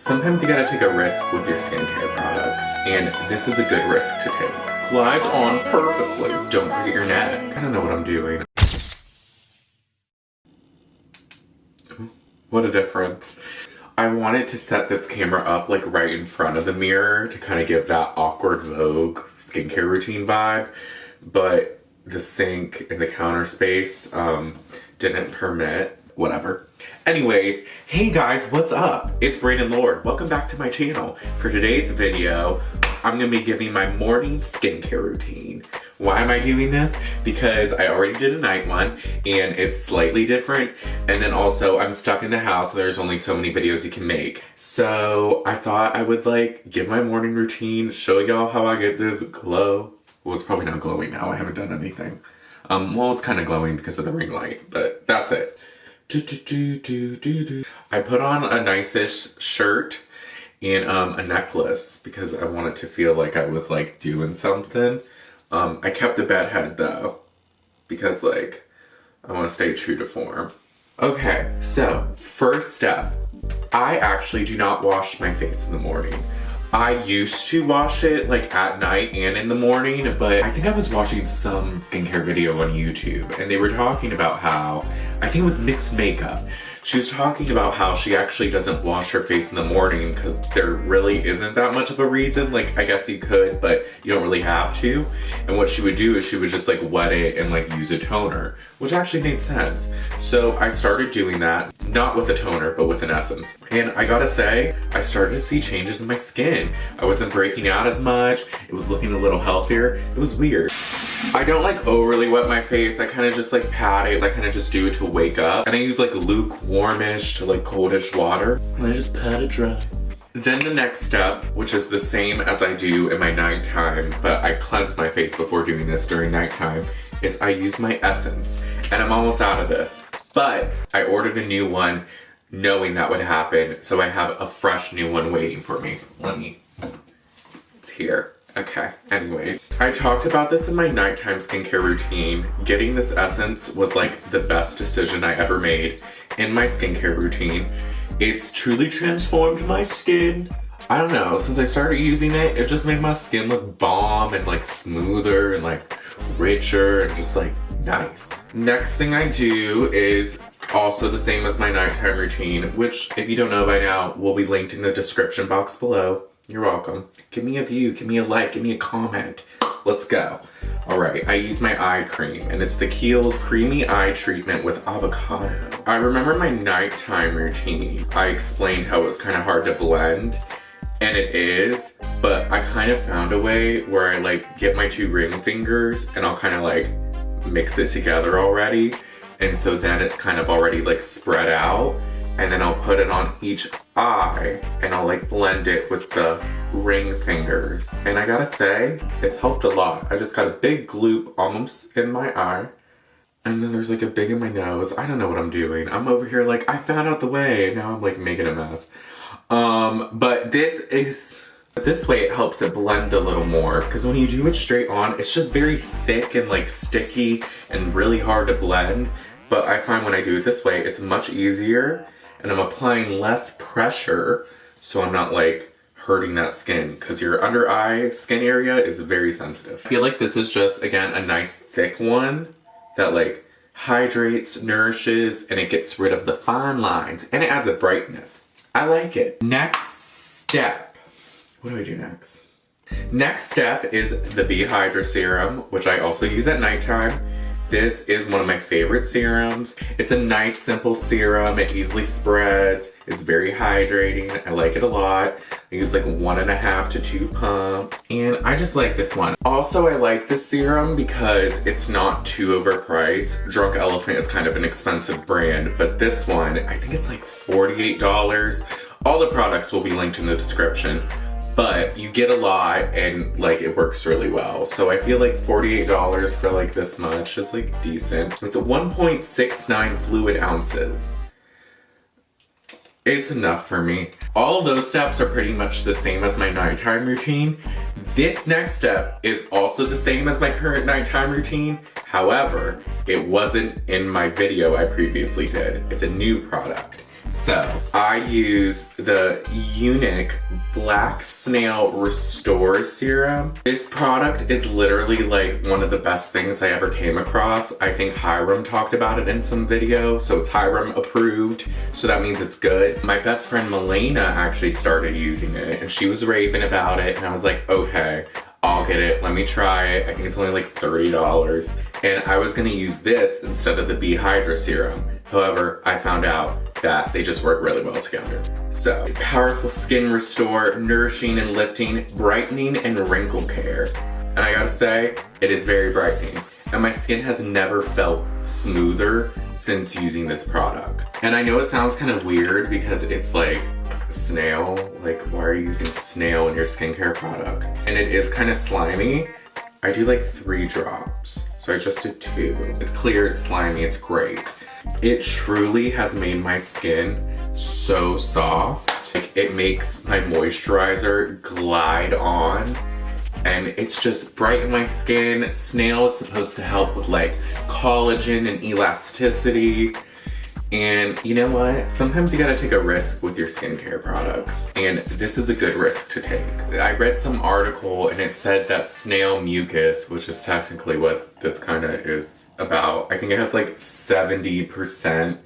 Sometimes you gotta take a risk with your skincare products, and this is a good risk to take. Glides on perfectly. Don't forget your neck. I don't know what I'm doing. What a difference. I wanted to set this camera up like right in front of the mirror to kind of give that awkward Vogue skincare routine vibe, but the sink and the counter space didn't permit. Whatever. Anyways, hey guys, what's up? It's Brandon Lord. Welcome back to my channel. For today's video, I'm gonna be giving my morning skincare routine. Why am I doing this? Because I already did a night one and it's slightly different. And then also I'm stuck in the house. There's only so many videos you can make. So I thought I would like give my morning routine, show y'all how I get this glow. Well, it's probably not glowing now. I haven't done anything. Well, it's kind of glowing because of the ring light, but that's it. I put on a nice-ish shirt and a necklace because I wanted to feel like I was like doing something. I kept the bed head though because like I want to stay true to form. Okay, so first step, I actually do not wash my face in the morning. I used to wash it like at night and in the morning, but I think I was watching some skincare video on YouTube and they were talking about how, I think it was Mixed Makeup. She was talking about how she actually doesn't wash her face in the morning because there really isn't that much of a reason. Like, I guess you could, but you don't really have to. And what she would do is she would just like wet it and like use a toner, which actually made sense. So I started doing that, not with a toner, but with an essence. And I gotta say, I started to see changes in my skin. I wasn't breaking out as much. It was looking a little healthier. It was weird. I don't like overly wet my face. I kind of just like pat it. I kind of just do it to wake up. And I use like lukewarmish to like coldish water. And I just pat it dry. Then the next step, which is the same as I do in my nighttime, but I cleanse my face before doing this during nighttime, is I use my essence. And I'm almost out of this. But I ordered a new one knowing that would happen. So I have a fresh new one waiting for me. It's here. Okay, anyways. I talked about this in my nighttime skincare routine. Getting this essence was like the best decision I ever made in my skincare routine. It's truly transformed my skin. I don't know, since I started using it, it just made my skin look bomb and like smoother and like richer and just like nice. Next thing I do is also the same as my nighttime routine, which if you don't know by now, will be linked in the description box below. You're welcome. Give me a view, give me a like, give me a comment. Let's go. All right, I use my eye cream and it's the Kiehl's Creamy Eye Treatment with Avocado. I remember my nighttime routine. I explained how it was kind of hard to blend, and it is, but I kind of found a way where I like get my two ring fingers and I'll kind of like mix it together already. And so then it's kind of already like spread out. And then I'll put it on each eye and I'll like blend it with the ring fingers. And I gotta say, it's helped a lot. I just got a big gloop almost in my eye. And then there's like a big in my nose. I don't know what I'm doing. I'm over here like, I found out the way. Now I'm like making a mess. But this way it helps it blend a little more. Because when you do it straight on, it's just very thick and like sticky and really hard to blend. But I find when I do it this way, it's much easier. And I'm applying less pressure so I'm not like hurting that skin because your under eye skin area is very sensitive. I feel like this is just, again, a nice thick one that like hydrates, nourishes, and it gets rid of the fine lines and it adds a brightness. I like it. Next step. What do I do next? Next step is the Bee Hydra Serum, which I also use at nighttime. This is one of my favorite serums. It's a nice, simple serum. It easily spreads. It's very hydrating. I like it a lot. I use like 1.5 to 2 pumps. And I just like this one. Also, I like this serum because it's not too overpriced. Drunk Elephant is kind of an expensive brand, but this one, I think it's like $48. All the products will be linked in the description. But you get a lot and like it works really well. So I feel like $48 for like this much is like decent. It's a 1.69 fluid ounces. It's enough for me. All of those steps are pretty much the same as my nighttime routine. This next step is also the same as my current nighttime routine. However, it wasn't in my video I previously did. It's a new product. So, I use the Unique Black Snail Restore Serum. This product is literally like one of the best things I ever came across. I think Hiram talked about it in some video, so it's Hiram approved, so that means it's good. My best friend Milena actually started using it, and she was raving about it, and I was like, okay, I'll get it, let me try it. I think it's only like $30. And I was gonna use this instead of the Bee Hydra Serum. However, I found out that they just work really well together. So, powerful skin restore, nourishing and lifting, brightening and wrinkle care. And I gotta say, it is very brightening. And my skin has never felt smoother since using this product. And I know it sounds kind of weird because it's like, snail, like why are you using snail in your skincare product? And it is kind of slimy. I do like 3 drops, so I just did 2. It's clear, it's slimy, it's great. It truly has made my skin so soft. Like, it makes my moisturizer glide on, and it's just brighten my skin. Snail is supposed to help with like collagen and elasticity. And you know what? Sometimes you gotta take a risk with your skincare products. And this is a good risk to take. I read some article and it said that snail mucus, which is technically what this kind of is about, I think it has like 70%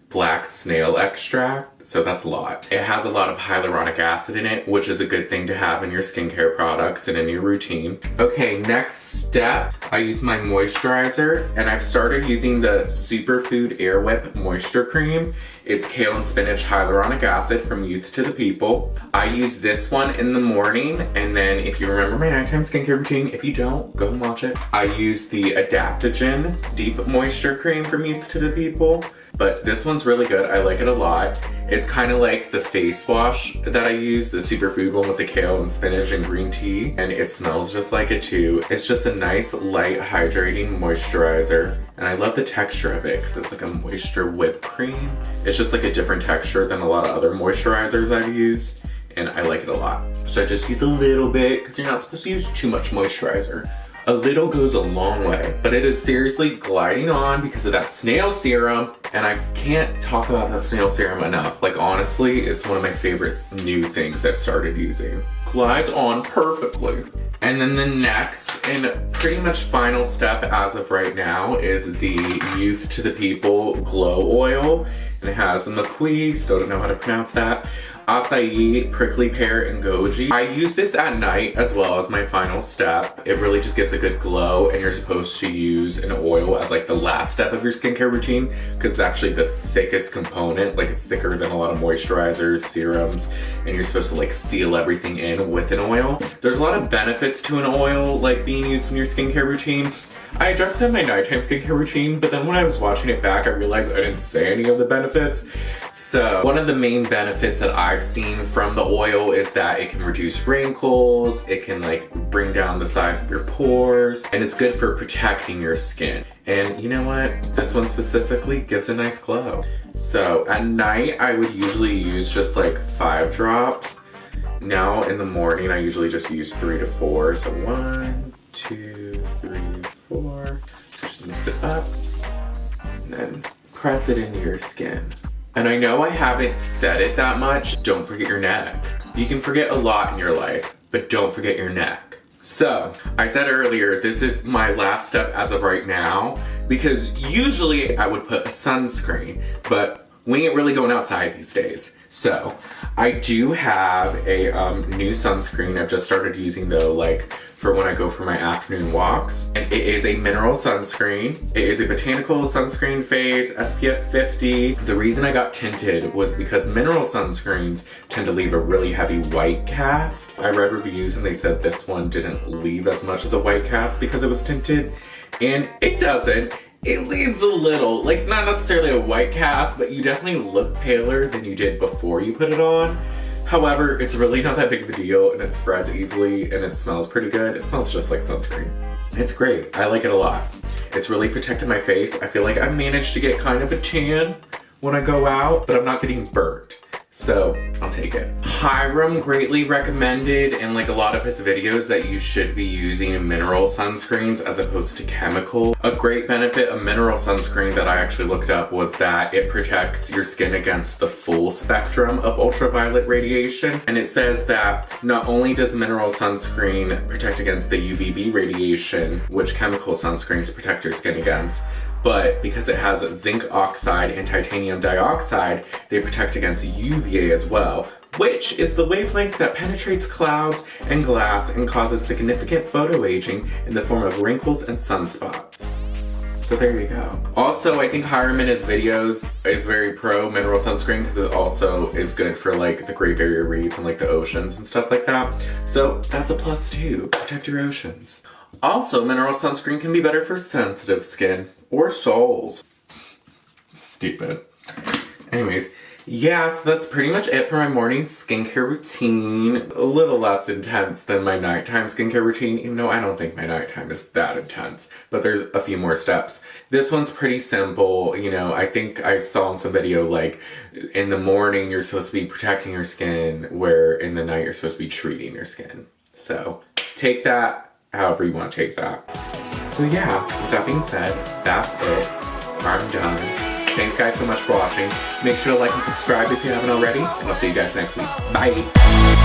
black snail extract, so that's a lot. It has a lot of hyaluronic acid in it, which is a good thing to have in your skincare products and in your routine. Okay, next step, I use my moisturizer, and I've started using the Superfood Air Whip Moisture Cream. It's kale and spinach hyaluronic acid from Youth to the People. I use this one in the morning, and then if you remember my nighttime skincare routine, if you don't, go and watch it. I use the Adaptogen Deep Moisture Cream from Youth to the People. But this one's really good. I like it a lot. It's kind of like the face wash that I use, the superfood one with the kale and spinach and green tea. And it smells just like it too. It's just a nice, light, hydrating moisturizer. And I love the texture of it because it's like a moisture whipped cream. It's just like a different texture than a lot of other moisturizers I've used. And I like it a lot. So I just use a little bit because you're not supposed to use too much moisturizer. A little goes a long way, but it is seriously gliding on because of that snail serum, and I can't talk about that snail serum enough. Like, honestly, it's one of my favorite new things I've started using. Glides on perfectly. And then the next and pretty much final step as of right now is the Youth to the People Glow Oil. And it has McQueen, still don't know how to pronounce that, acai, prickly pear, and goji. I use this at night as well as my final step. It really just gives a good glow, and you're supposed to use an oil as like the last step of your skincare routine because it's actually the thickest component. Like, it's thicker than a lot of moisturizers, serums, and you're supposed to like seal everything in with an oil. There's a lot of benefits to an oil like being used in your skincare routine. I addressed that in my nighttime skincare routine, but then when I was watching it back, I realized I didn't say any of the benefits. So one of the main benefits that I've seen from the oil is that it can reduce wrinkles, it can like bring down the size of your pores, and it's good for protecting your skin. And you know what? This one specifically gives a nice glow. So at night, I would usually use just like 5 drops. Now in the morning, I usually just use 3 to 4. So 1, 2, 3, 4. So just mix it up and then press it into your skin. And I know I haven't said it that much, don't forget your neck. You can forget a lot in your life, but don't forget your neck. So, I said earlier, this is my last step as of right now, because usually I would put a sunscreen, but we ain't really going outside these days. So, I do have a new sunscreen I've just started using though, like for when I go for my afternoon walks. And it is a mineral sunscreen. It is a botanical sunscreen phase, SPF 50. The reason I got tinted was because mineral sunscreens tend to leave a really heavy white cast. I read reviews and they said this one didn't leave as much as a white cast because it was tinted. And it doesn't. It leaves a little, like not necessarily a white cast, but you definitely look paler than you did before you put it on. However, it's really not that big of a deal and it spreads easily and it smells pretty good. It smells just like sunscreen. It's great. I like it a lot. It's really protected my face. I feel like I managed to get kind of a tan when I go out, but I'm not getting burnt. So I'll take it. Hiram greatly recommended in like a lot of his videos that you should be using mineral sunscreens as opposed to chemical. A great benefit of mineral sunscreen that I actually looked up was that it protects your skin against the full spectrum of ultraviolet radiation. And it says that not only does mineral sunscreen protect against the UVB radiation, which chemical sunscreens protect your skin against, but because it has zinc oxide and titanium dioxide, they protect against UVA as well, which is the wavelength that penetrates clouds and glass and causes significant photoaging in the form of wrinkles and sunspots. So there you go. Also, I think Hiram in his videos is very pro mineral sunscreen because it also is good for like the Great Barrier Reef and like the oceans and stuff like that. So that's a plus too. Protect your oceans. Also, mineral sunscreen can be better for sensitive skin or soles. Stupid. Anyways, yeah, so that's pretty much it for my morning skincare routine. A little less intense than my nighttime skincare routine, even though I don't think my nighttime is that intense, but there's a few more steps. This one's pretty simple. You know, I think I saw in some video, like, in the morning you're supposed to be protecting your skin, where in the night you're supposed to be treating your skin. So, take that however you want to take that. So yeah, with that being said, that's it. I'm done. Thanks guys so much for watching. Make sure to like and subscribe if you haven't already, and I'll see you guys next week. Bye!